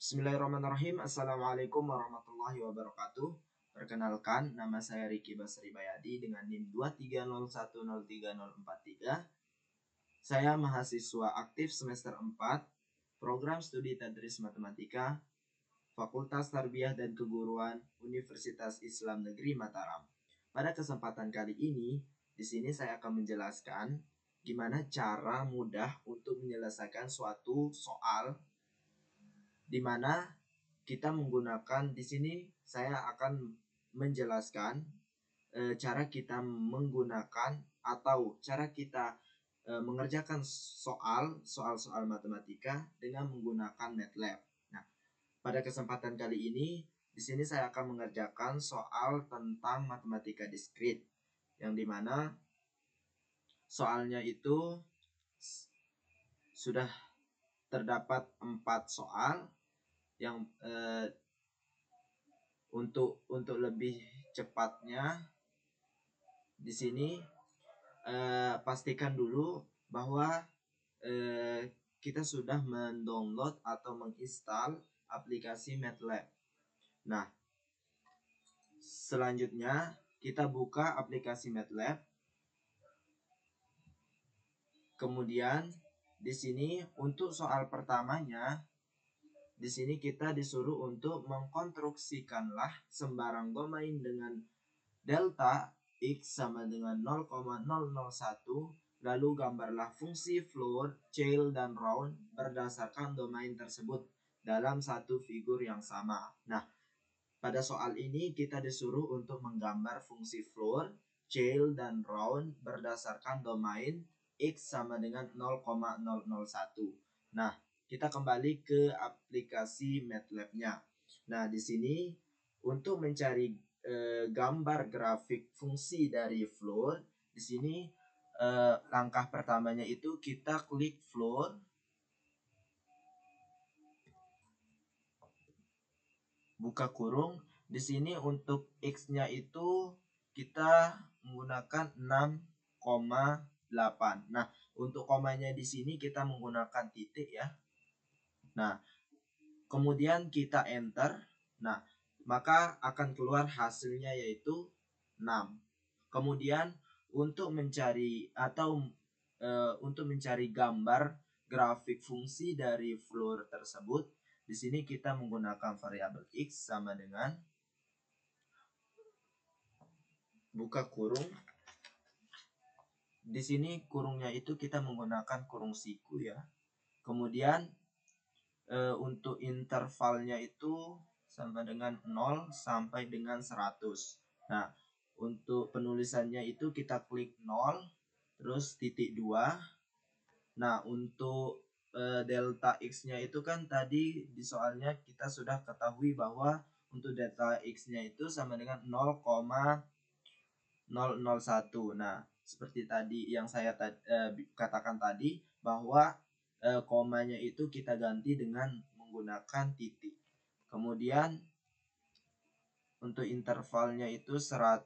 Bismillahirrahmanirrahim. Assalamualaikum warahmatullahi wabarakatuh. Perkenalkan, nama saya Riki Basri Bayadi dengan NIM 230103043. Saya mahasiswa aktif semester 4, program studi Tadris Matematika, Fakultas Tarbiyah dan Keguruan Universitas Islam Negeri Mataram. Pada kesempatan kali ini, di sini saya akan menjelaskan gimana cara mudah untuk menyelesaikan suatu soal di mana kita menggunakan di sini saya akan menjelaskan cara kita menggunakan atau cara kita mengerjakan soal-soal matematika dengan menggunakan MATLAB. Nah, pada kesempatan kali ini di sini saya akan mengerjakan soal tentang matematika diskrit yang dimana soalnya itu sudah terdapat 4 soal yang untuk lebih cepatnya di sini pastikan dulu bahwa kita sudah mendownload atau menginstal aplikasi MATLAB. Nah, selanjutnya kita buka aplikasi MATLAB. Kemudian di sini untuk soal pertamanya di sini kita disuruh untuk mengkonstruksikanlah sembarang domain dengan delta x sama dengan 0,001, lalu gambarlah fungsi floor, Ceil, dan round berdasarkan domain tersebut dalam satu figur yang sama. Nah, pada soal ini kita disuruh untuk menggambar fungsi floor, Ceil, dan round berdasarkan domain x sama dengan 0,001. Nah, kita kembali ke aplikasi MATLAB-nya. Nah, di sini untuk mencari gambar grafik fungsi dari floor, di sini langkah pertamanya itu kita klik floor. Buka kurung. Di sini untuk x-nya itu kita menggunakan 6,8. Nah, untuk komanya di sini kita menggunakan titik ya. Nah, kemudian kita enter. Nah, maka akan keluar hasilnya yaitu 6. Kemudian untuk mencari gambar grafik fungsi dari floor tersebut, di sini kita menggunakan variabel x sama dengan buka kurung. Di sini kurungnya itu kita menggunakan kurung siku ya. Kemudian untuk intervalnya itu sama dengan 0 sampai dengan 100. Nah, untuk penulisannya itu kita klik 0 terus titik 2. Nah, untuk delta x-nya itu kan tadi di soalnya kita sudah ketahui bahwa untuk delta x-nya itu sama dengan 0,001. Nah, seperti tadi yang saya katakan tadi bahwa komanya itu kita ganti dengan menggunakan titik. Kemudian untuk intervalnya itu 0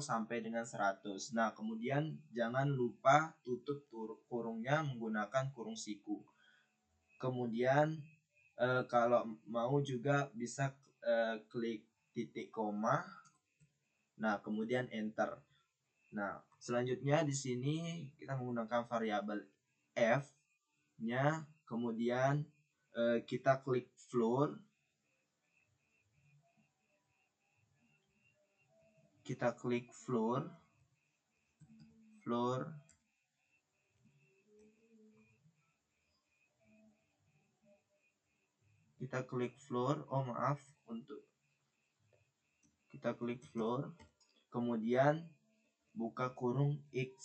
sampai dengan 100. Nah, kemudian jangan lupa tutup kurungnya menggunakan kurung siku. Kemudian kalau mau juga bisa klik titik koma. Nah, kemudian enter. Nah, selanjutnya di sini kita menggunakan variabel f-nya, kemudian kita klik floor. Kita klik floor. Kita klik floor. Kita klik floor. Kemudian buka kurung x.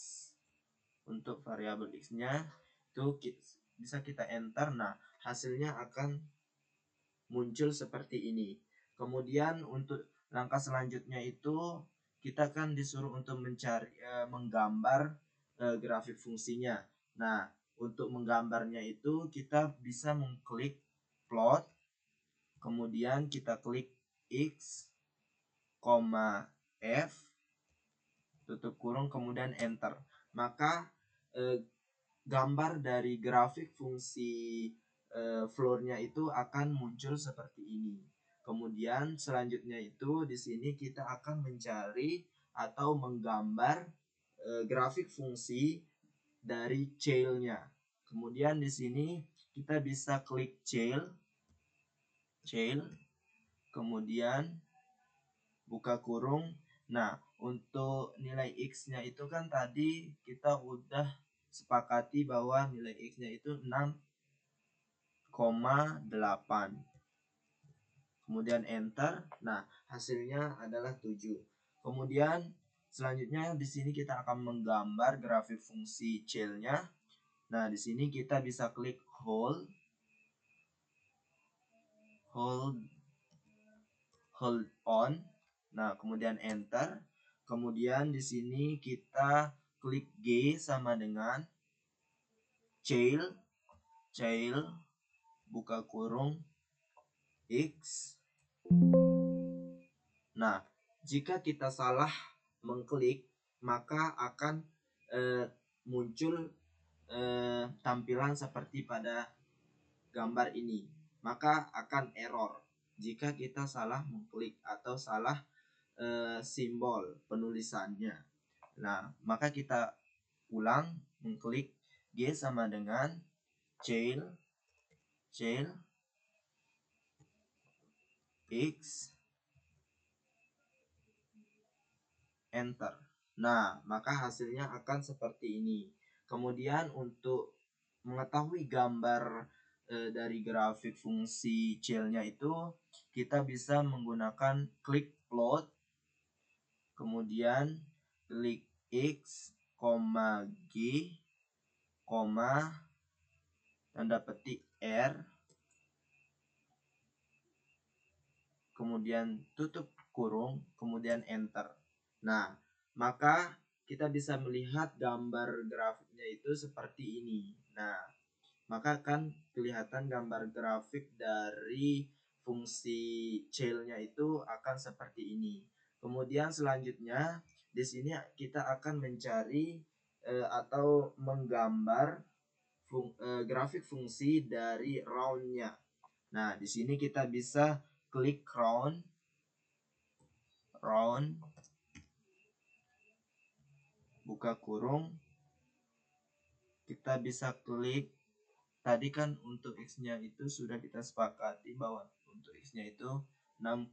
Untuk variabel x-nya itu bisa kita enter. Nah, hasilnya akan muncul seperti ini. Kemudian untuk langkah selanjutnya itu kita kan disuruh untuk menggambar grafik fungsinya. Nah, untuk menggambarnya itu kita bisa mengklik plot, kemudian kita klik x, f, tutup kurung, kemudian enter. Maka gambar dari grafik fungsi floor-nya itu akan muncul seperti ini. Kemudian selanjutnya itu di sini kita akan mencari atau menggambar grafik fungsi dari child-nya. Kemudian di sini kita bisa klik child, kemudian buka kurung. Nah, untuk nilai X-nya itu kan tadi kita udah sepakati bahwa nilai X-nya itu 6,8. Kemudian enter. Nah, hasilnya adalah 7. Kemudian selanjutnya di sini kita akan menggambar grafik fungsi child-nya. Nah, di sini kita bisa klik hold on. Nah, kemudian enter. Kemudian di sini kita klik G sama dengan child buka kurung X. Nah, jika kita salah mengklik, maka akan muncul tampilan seperti pada gambar ini. Maka akan error jika kita salah mengklik atau salah simbol penulisannya. Nah, maka kita ulang mengklik G sama dengan child X, enter. Nah, maka hasilnya akan seperti ini. Kemudian untuk mengetahui gambar dari grafik fungsi child-nya itu, kita bisa menggunakan klik plot, kemudian klik X, G, tanda petik R, kemudian tutup kurung, kemudian enter. Nah, maka kita bisa melihat gambar grafiknya itu seperti ini. Nah, maka akan kelihatan gambar grafik dari fungsi child-nya itu akan seperti ini. Kemudian selanjutnya di sini kita akan mencari atau menggambar grafik fungsi dari round-nya. Nah, di sini kita bisa klik round, buka kurung. Kita bisa klik, tadi kan untuk X-nya itu sudah kita sepakati bahwa untuk X-nya itu 6,8.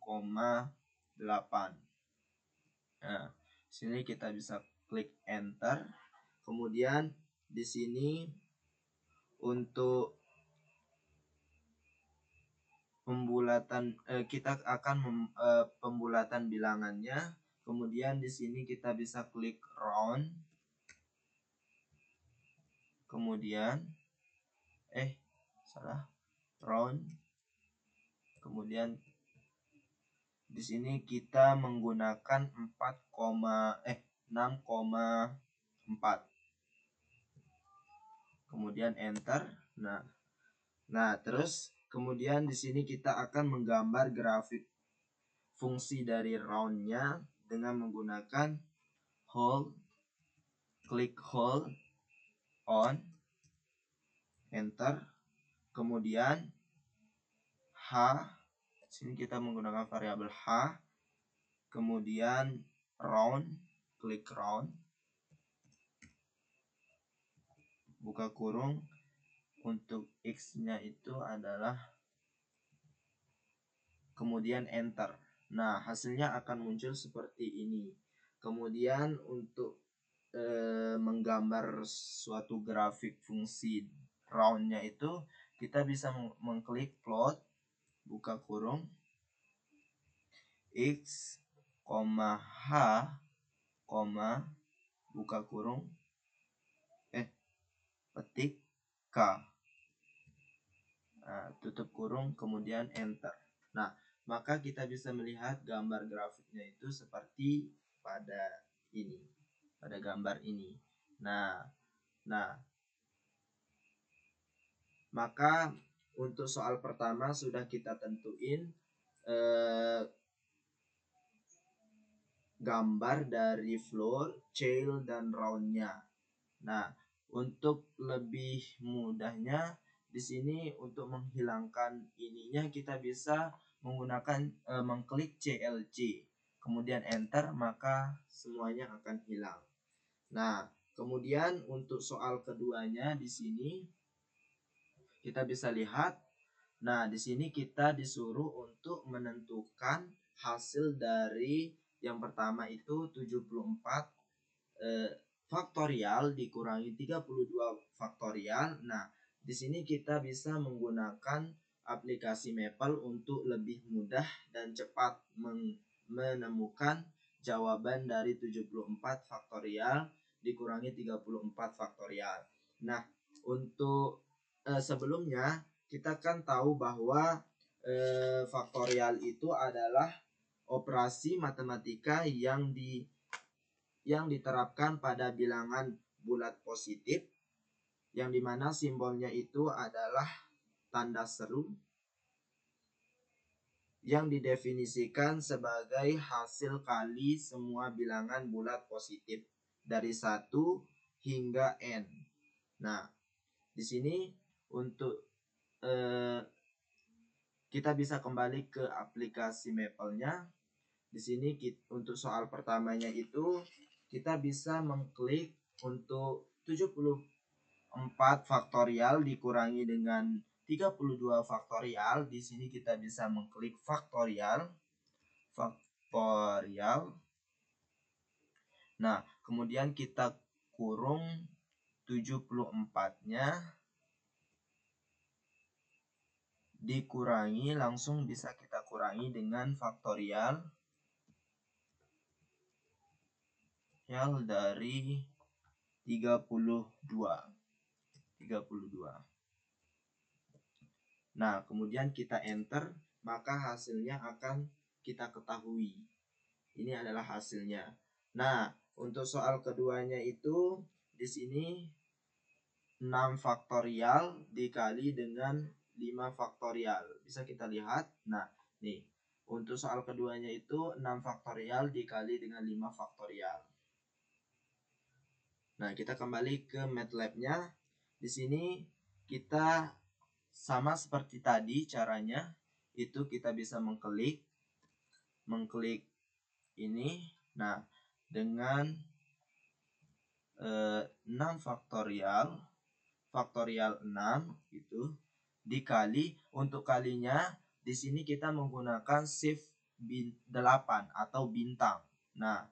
Nah, sini kita bisa klik enter. Kemudian di sini untuk pembulatan kita akan pembulatan bilangannya. Kemudian di sini kita bisa klik round. Kemudian round. Kemudian di sini kita menggunakan 6,4. Kemudian enter. Nah, terus kemudian di sini kita akan menggambar grafik fungsi dari round-nya dengan menggunakan klik hold on, enter. Kemudian H, sini kita menggunakan variabel H. Kemudian round, klik round, buka kurung. Untuk X-nya itu adalah, kemudian enter. Nah, hasilnya akan muncul seperti ini. Kemudian untuk menggambar suatu grafik fungsi round-nya itu, kita bisa mengklik plot, buka kurung X, H, buka kurung petik K. Nah, tutup kurung, kemudian enter. Nah, maka kita bisa melihat gambar grafiknya itu seperti pada gambar ini. Nah, maka untuk soal pertama sudah kita tentuin gambar dari floor, child, dan round-nya. Nah, untuk lebih mudahnya di sini untuk menghilangkan ininya kita bisa menggunakan mengklik CLC, kemudian enter, maka semuanya akan hilang. Nah, kemudian untuk soal keduanya di sini kita bisa lihat. Nah, di sini kita disuruh untuk menentukan hasil dari yang pertama itu 74 faktorial dikurangi 32 faktorial. Nah, di sini kita bisa menggunakan aplikasi Maple untuk lebih mudah dan cepat menemukan jawaban dari 74 faktorial dikurangi 34 faktorial. Nah, untuk sebelumnya kita kan tahu bahwa faktorial itu adalah operasi matematika yang diterapkan pada bilangan bulat positif, yang dimana simbolnya itu adalah tanda seru yang didefinisikan sebagai hasil kali semua bilangan bulat positif dari 1 hingga n. Nah, di sini untuk kita bisa kembali ke aplikasi Maple-nya. Di sini untuk soal pertamanya itu kita bisa mengklik untuk 74 faktorial dikurangi dengan 32 faktorial. Di sini kita bisa mengklik faktorial. Nah, kemudian kita kurung 74-nya dikurangi, langsung bisa kita kurangi dengan faktorial dari 32. Nah, kemudian kita enter, maka hasilnya akan kita ketahui. Ini adalah hasilnya. Nah, untuk soal keduanya itu di sini 6 faktorial dikali dengan 5 faktorial. Bisa kita lihat. Nah, nih. Untuk soal keduanya itu 6 faktorial dikali dengan 5 faktorial. Nah, kita kembali ke MATLAB-nya. Di sini kita sama seperti tadi caranya, itu kita bisa mengklik ini. Nah, dengan 6 faktorial 6 itu dikali, untuk kalinya di sini kita menggunakan shift 8 atau bintang. Nah,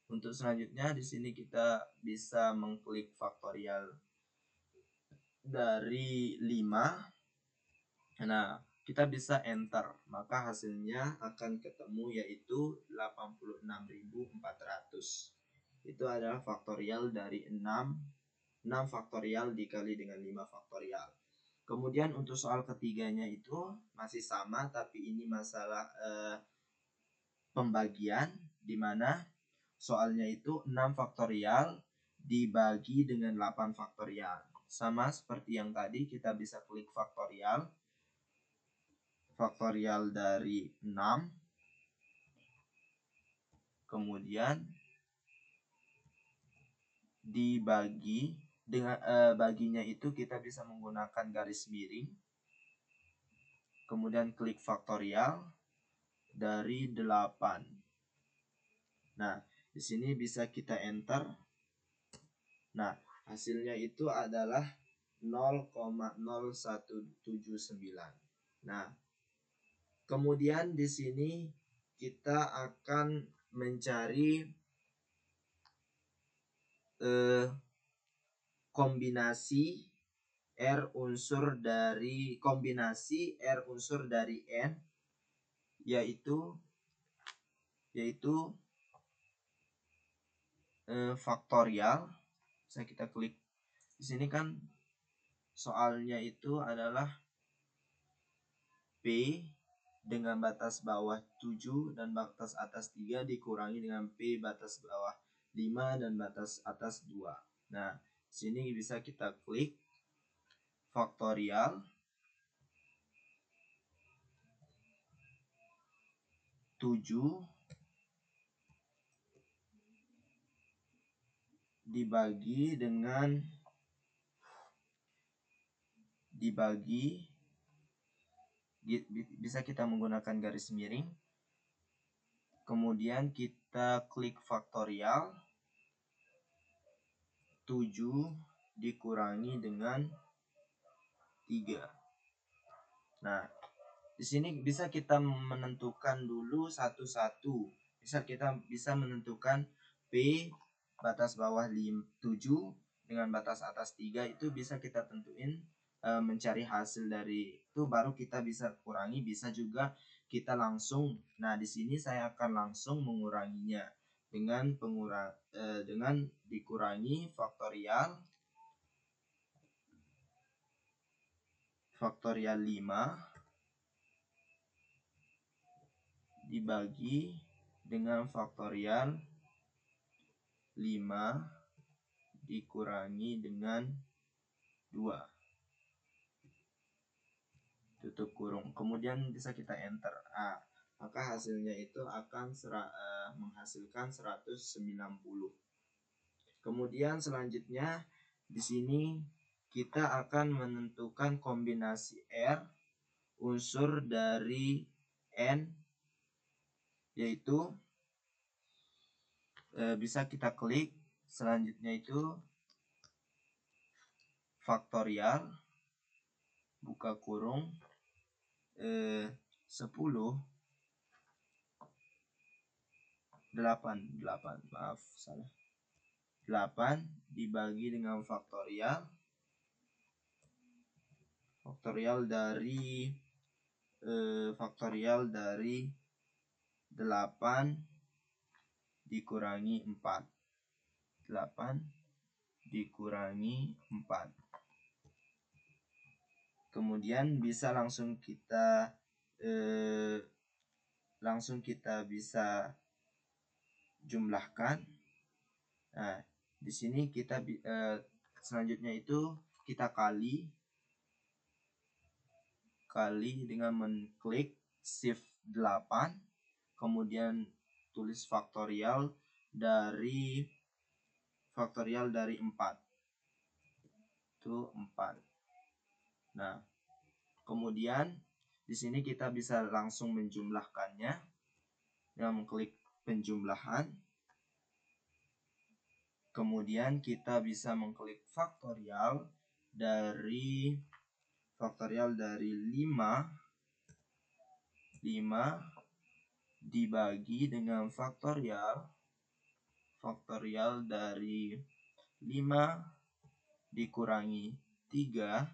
untuk selanjutnya di sini kita bisa mengklik faktorial dari 5. Nah, kita bisa enter, maka hasilnya akan ketemu yaitu 86.400. Itu adalah faktorial dari 6 faktorial dikali dengan 5 faktorial. Kemudian untuk soal ketiganya itu masih sama, tapi ini masalah pembagian, di mana soalnya itu 6 faktorial dibagi dengan 8 faktorial. Sama seperti yang tadi, kita bisa klik faktorial dari 6, kemudian dibagi dengan baginya itu kita bisa menggunakan garis miring, kemudian klik faktorial dari 8. Nah, di sini bisa kita enter. Nah, hasilnya itu adalah 0,0179. Nah, kemudian di sini kita akan mencari kombinasi R unsur dari N, yaitu faktorial. Bisa kita klik di sini, kan soalnya itu adalah P dengan batas bawah 7 dan batas atas 3 dikurangi dengan P batas bawah 5 dan batas atas 2. Nah, sini bisa kita klik faktorial 7 dibagi dengan dibagi, bisa kita menggunakan garis miring. Kemudian kita klik faktorial, 7 dikurangi dengan 3. Nah, di sini bisa kita menentukan dulu satu-satu. Kita bisa menentukan P batas bawah 7 dengan batas atas 3, itu bisa kita tentuin, mencari hasil dari itu baru kita bisa kurangi, bisa juga kita langsung. Nah, di sini saya akan langsung menguranginya dengan dengan dikurangi faktorial 5 dibagi dengan faktorial 5 dikurangi dengan 2. Tutup kurung. Kemudian bisa kita enter. Maka hasilnya itu akan menghasilkan 190. Kemudian selanjutnya di sini kita akan menentukan kombinasi R unsur dari N, yaitu bisa kita klik. Selanjutnya itu faktorial, buka kurung, 10 8 dibagi dengan faktorial dari 8 dikurangi 4. 8 dikurangi 4. Kemudian bisa langsung kita bisa jumlahkan. Nah, di sini kita selanjutnya itu kita kali dengan mengklik shift 8, kemudian tulis faktorial dari 4. Itu 4. Nah, kemudian di sini kita bisa langsung menjumlahkannya dengan mengklik penjumlahan. Kemudian kita bisa mengklik faktorial dari 5 dibagi dengan faktorial dari 5 dikurangi 3,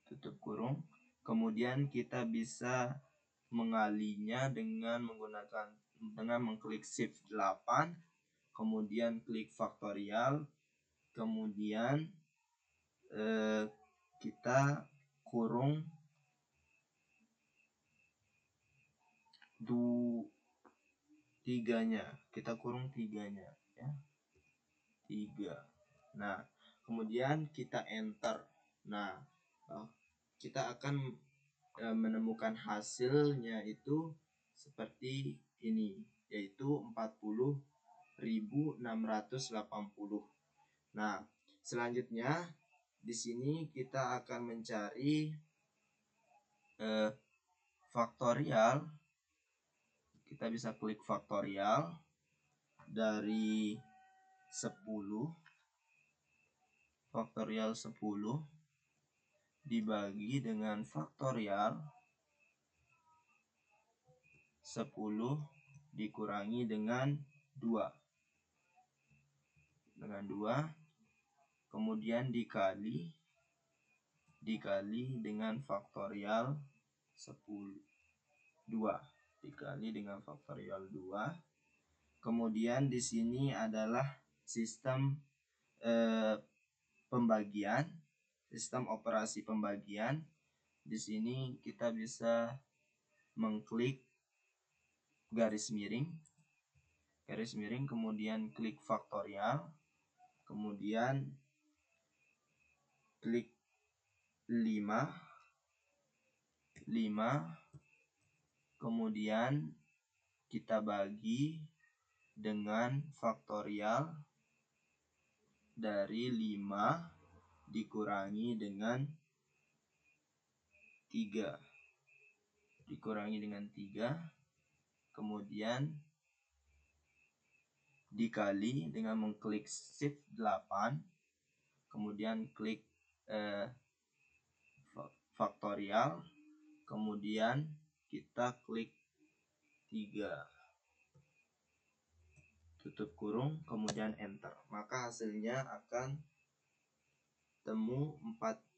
tutup kurung. Kemudian kita bisa mengalinya dengan mengklik shift 8, kemudian klik faktorial, kemudian kita kurung 3-nya, ya, 3. Nah, kemudian kita enter. Nah, kita akan menemukan hasilnya itu seperti ini, yaitu 40.680. Nah, selanjutnya di sini kita akan mencari faktorial. Kita bisa klik faktorial dari 10 dibagi dengan faktorial 10 dikurangi dengan 2. Kemudian dikali dengan faktorial 2. Kemudian di sini adalah sistem sistem operasi pembagian. Di sini kita bisa mengklik garis miring, kemudian klik faktorial, kemudian klik 5, kemudian kita bagi dengan faktorial dari 5 dikurangi dengan 3 dikurangi dengan 3, kemudian dikali dengan mengklik shift 8, kemudian klik faktorial, kemudian kita klik 3, tutup kurung, kemudian enter. Maka hasilnya akan temu 4,500.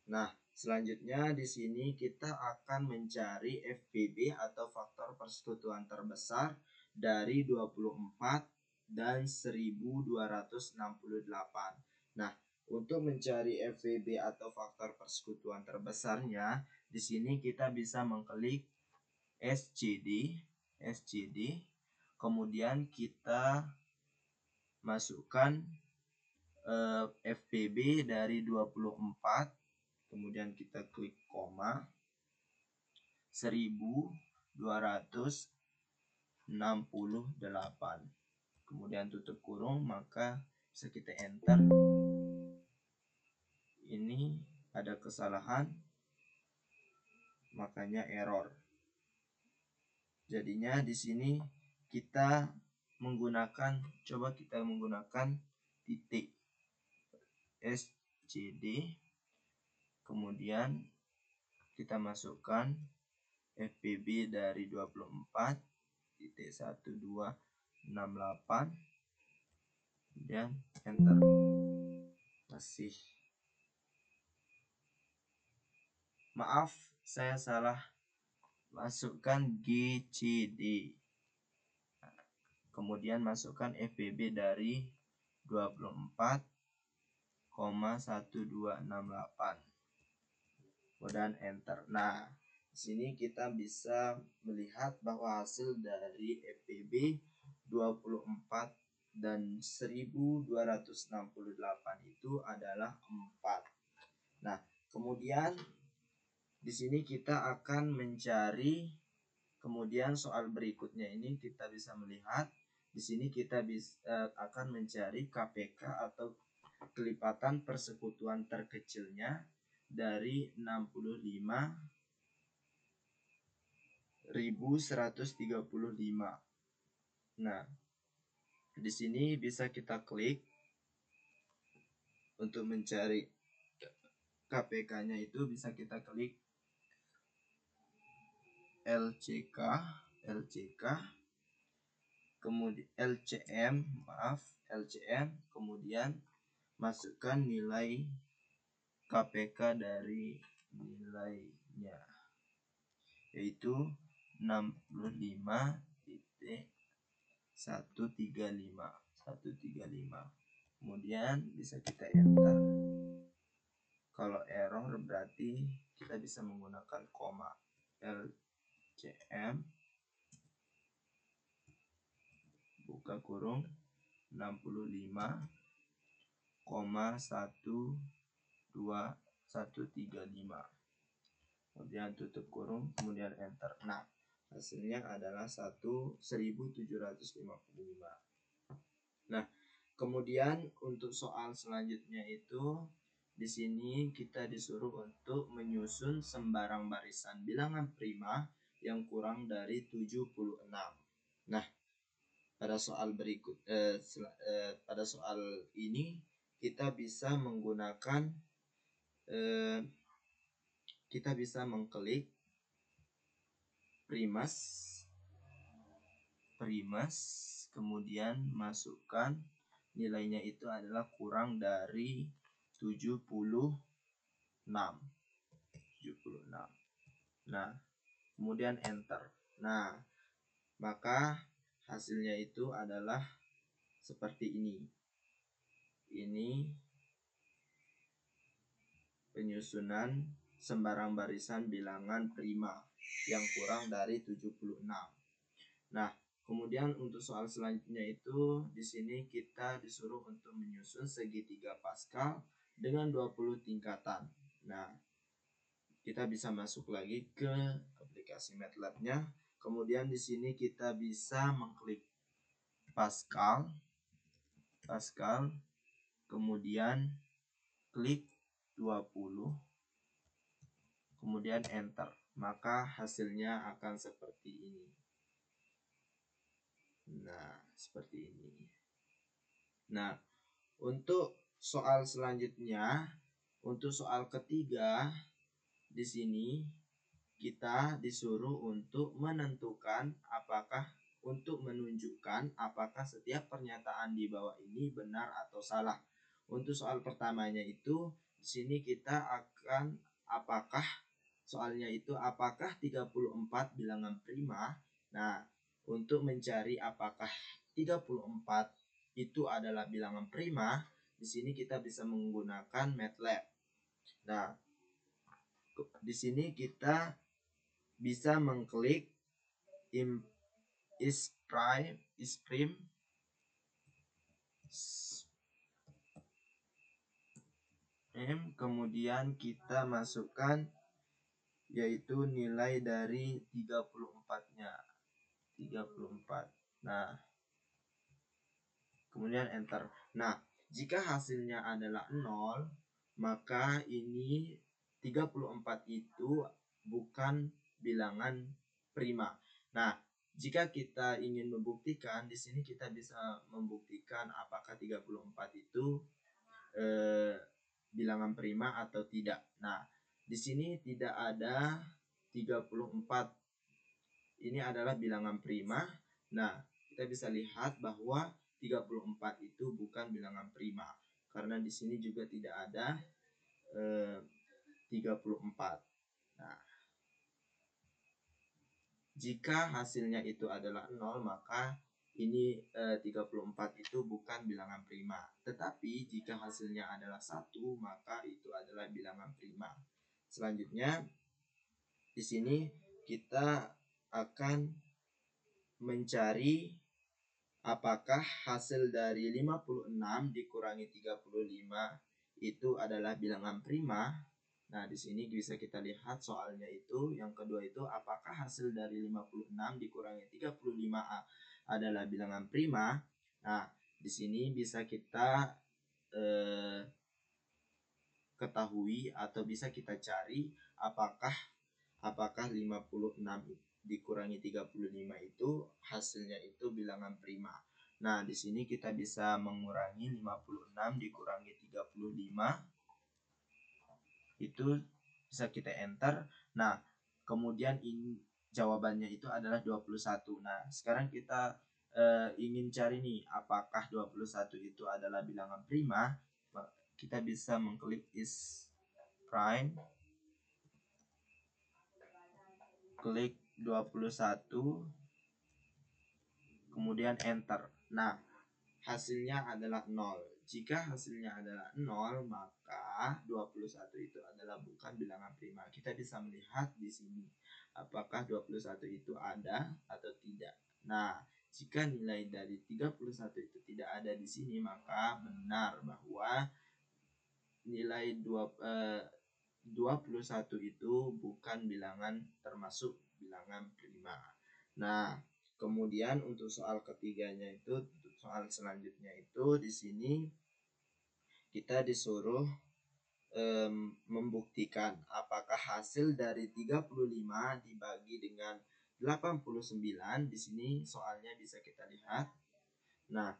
Nah, selanjutnya di sini kita akan mencari FPB atau faktor persekutuan terbesar dari 24 dan 1268. Nah, untuk mencari FPB atau faktor persekutuan terbesarnya, di sini kita bisa mengklik SCD, kemudian kita masukkan FPB dari 24, kemudian kita klik koma, 1268, kemudian tutup kurung, maka bisa kita enter. Ini ada kesalahan, makanya error. Jadinya di sini kita menggunakan titik SCD, kemudian kita masukkan FPB dari 24 titik 1268, kemudian enter. Maaf, saya salah masukkan GCD, kemudian masukkan FPB dari 24,1268, kemudian enter. Nah, di sini kita bisa melihat bahwa hasil dari FPB 24 dan 1268 itu adalah 4. Nah, kemudian di sini kita akan mencari, kemudian soal berikutnya ini kita bisa melihat di sini kita akan mencari KPK atau kelipatan persekutuan terkecilnya dari 65.135. Nah, di sini bisa kita klik untuk mencari KPK-nya, itu bisa kita klik LCK, kemudian LCM, kemudian masukkan nilai KPK dari nilainya, yaitu 65.135. Kemudian bisa kita enter. Kalau error berarti kita bisa menggunakan koma. LCM buka kurung 65,12135, kemudian tutup kurung, kemudian enter. Nah, hasilnya adalah 1755. Nah, kemudian untuk soal selanjutnya itu di sini kita disuruh untuk menyusun sembarang barisan bilangan prima yang kurang dari 76. Nah, pada soal pada soal ini kita bisa menggunakan kita bisa mengklik primas, kemudian masukkan nilainya itu adalah kurang dari 76. Nah, kemudian enter. Nah, maka hasilnya itu adalah seperti ini. Ini penyusunan sembarang barisan bilangan prima yang kurang dari 76. Nah, kemudian untuk soal selanjutnya itu di sini kita disuruh untuk menyusun segitiga Pascal dengan 20 tingkatan. Nah, kita bisa masuk lagi ke aplikasi MATLAB-nya. Kemudian di sini kita bisa mengklik Pascal, kemudian klik 20, kemudian enter, maka hasilnya akan seperti ini. Nah, seperti ini. Nah, untuk soal selanjutnya, untuk soal ketiga, di sini kita disuruh untuk menentukan untuk menunjukkan apakah setiap pernyataan di bawah ini benar atau salah. Untuk soal pertamanya itu di sini kita akan soalnya itu apakah 34 bilangan prima. Nah, untuk mencari apakah 34 itu adalah bilangan prima, di sini kita bisa menggunakan MATLAB. Nah, di sini kita bisa mengklik is prime, kemudian kita masukkan yaitu nilai dari 34-nya. 34. Nah, kemudian enter. Nah, jika hasilnya adalah 0, maka ini 34 itu bukan bilangan prima. Nah, jika kita ingin membuktikan, di sini kita bisa membuktikan apakah 34 itu bilangan prima atau tidak. Nah, di sini tidak ada 34. Ini adalah bilangan prima. Nah, kita bisa lihat bahwa 34 itu bukan bilangan prima karena di sini juga tidak ada 34. Nah, jika hasilnya itu adalah 0, maka ini 34 itu bukan bilangan prima. Tetapi jika hasilnya adalah 1, maka itu adalah bilangan prima. Selanjutnya di sini kita akan mencari apakah hasil dari 56 dikurangi 35 itu adalah bilangan prima. Nah, di sini bisa kita lihat soalnya itu yang kedua itu apakah hasil dari 56 dikurangi 35A adalah bilangan prima. Nah, di sini bisa kita ketahui atau bisa kita cari apakah 56 dikurangi 35 itu hasilnya itu bilangan prima. Nah, di sini kita bisa mengurangi 56 dikurangi 35. Itu bisa kita enter. Nah, kemudian jawabannya itu adalah 21. Nah, sekarang kita ingin cari nih apakah 21 itu adalah bilangan prima. Kita bisa mengklik is prime, klik 21, kemudian enter. Nah, hasilnya adalah 0. Jika hasilnya adalah 0, maka 21 itu adalah bukan bilangan prima. Kita bisa melihat di sini apakah 21 itu ada atau tidak. Nah, jika nilai dari 31 itu tidak ada di sini, maka benar bahwa nilai 21 itu bukan bilangan termasuk bilangan prima. Nah, kemudian untuk soal ketiganya itu, soal selanjutnya itu di sini kita disuruh membuktikan apakah hasil dari 35 dibagi dengan 89. Di sini soalnya bisa kita lihat. Nah,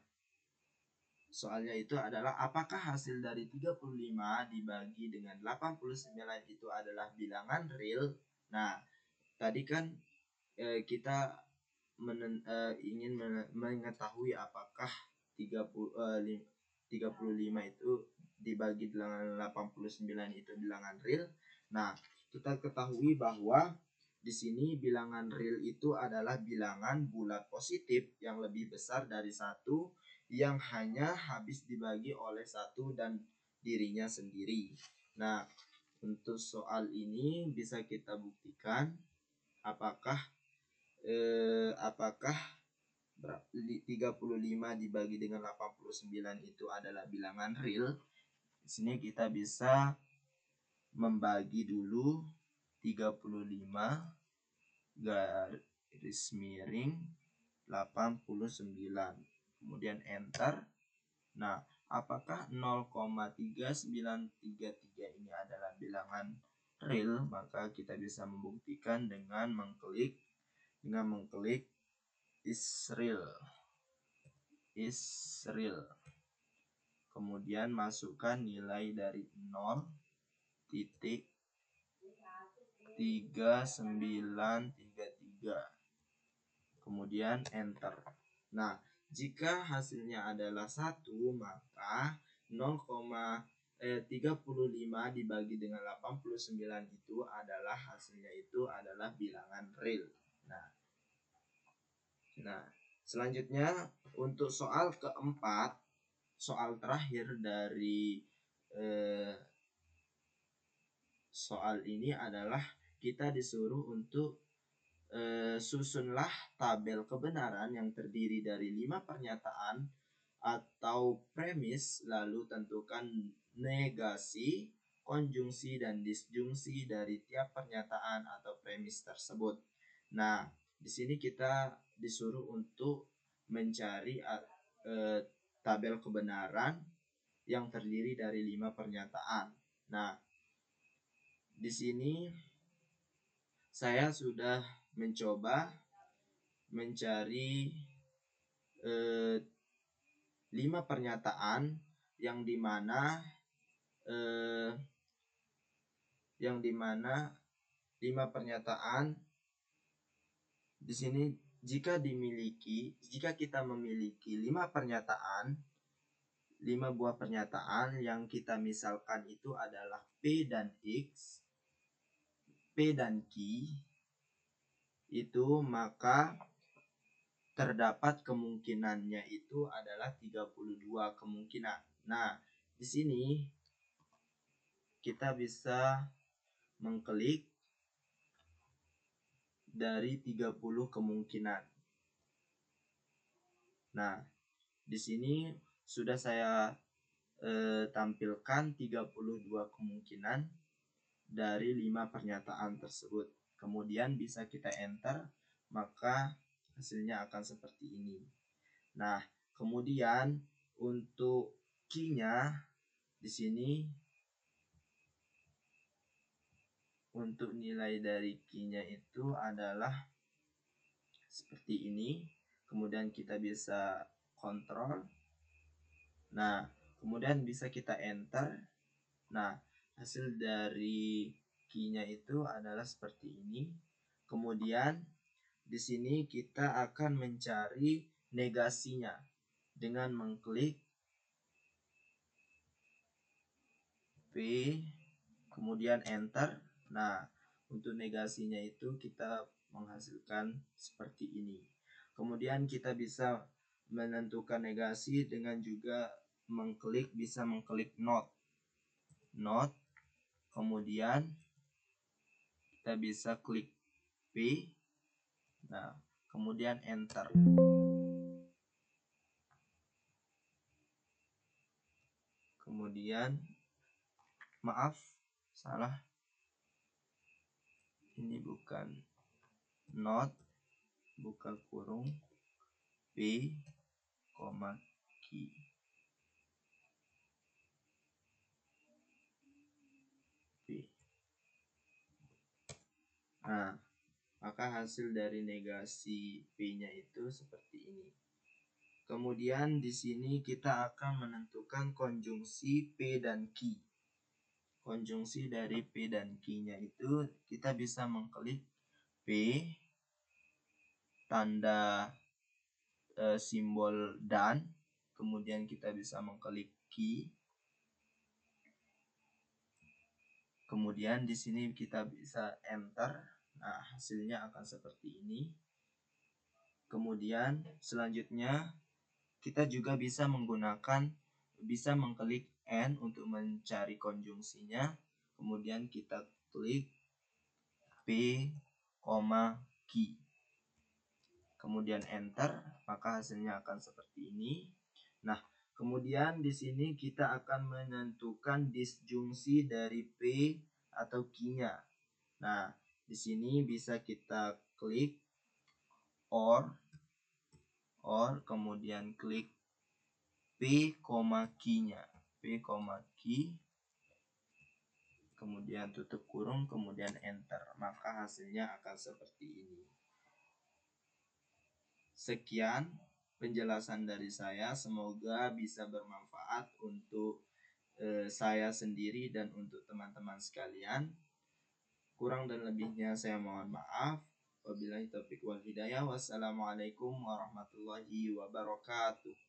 soalnya itu adalah apakah hasil dari 35 dibagi dengan 89 itu adalah bilangan real. Nah, tadi kan kita ingin mengetahui apakah 35 itu dibagi dengan 89 itu bilangan real. Nah, kita ketahui bahwa di sini bilangan real itu adalah bilangan bulat positif yang lebih besar dari 1 yang hanya habis dibagi oleh 1 dan dirinya sendiri. Nah, untuk soal ini bisa kita buktikan apakah 35 dibagi dengan 89 itu adalah bilangan real. Di sini kita bisa membagi dulu 35 garis miring 89. kemudian enter. Nah, apakah 0,3933 ini adalah bilangan real? Maka kita bisa membuktikan dengan mengklik is real. Kemudian masukkan nilai dari 0,3933. Kemudian enter. Nah, jika hasilnya adalah 1, maka 0,35 dibagi dengan 89 itu adalah hasilnya adalah bilangan real. Nah, selanjutnya untuk soal keempat, soal terakhir dari soal ini adalah kita disuruh untuk susunlah tabel kebenaran yang terdiri dari 5 pernyataan atau premis, lalu tentukan negasi, konjungsi, dan disjungsi dari tiap pernyataan atau premis tersebut. Nah, di sini kita disuruh untuk mencari tabel kebenaran yang terdiri dari 5 pernyataan. Nah, di sini saya sudah mencoba mencari 5 pernyataan yang dimana 5 pernyataan di sini jika kita memiliki 5 buah pernyataan yang kita misalkan itu adalah P dan X, P dan Q, itu maka terdapat kemungkinannya itu adalah 32 kemungkinan. Nah, di sini kita bisa mengklik dari 30 kemungkinan. Nah, di sini sudah saya tampilkan 32 kemungkinan dari 5 pernyataan tersebut. Kemudian bisa kita enter, maka hasilnya akan seperti ini. Nah, kemudian untuk key-nya di sini, untuk nilai dari key-nya itu adalah seperti ini. Kemudian kita bisa kontrol. Nah, kemudian bisa kita enter. Nah, hasil dari key-nya itu adalah seperti ini. Kemudian di sini kita akan mencari negasinya dengan mengklik P, kemudian enter. Nah, untuk negasinya itu kita menghasilkan seperti ini. Kemudian kita bisa menentukan negasi dengan juga bisa mengklik not. Kemudian kita bisa klik P. Nah, kemudian enter. Kemudian maaf, salah. Ini bukan not, buka kurung P, key. Nah, maka hasil dari negasi P-nya itu seperti ini. Kemudian di sini kita akan menentukan konjungsi P dan Q. Konjungsi dari P dan Q-nya itu kita bisa mengklik P, tanda simbol dan, kemudian kita bisa mengklik Q. Kemudian di sini kita bisa enter. Nah, hasilnya akan seperti ini. Kemudian selanjutnya kita juga bisa mengklik N untuk mencari konjungsinya. Kemudian kita klik P, Q. Kemudian enter, maka hasilnya akan seperti ini. Nah, kemudian di sini kita akan menentukan disjungsi dari P atau Q-nya. Nah, di sini bisa kita klik or, kemudian klik P, key-nya. P, key, kemudian tutup kurung, kemudian enter. Maka hasilnya akan seperti ini. Sekian penjelasan dari saya, semoga bisa bermanfaat untuk saya sendiri dan untuk teman-teman sekalian. Kurang dan lebihnya saya mohon maaf. Wabillahi taufiq wal hidayah. Wassalamualaikum warahmatullahi wabarakatuh.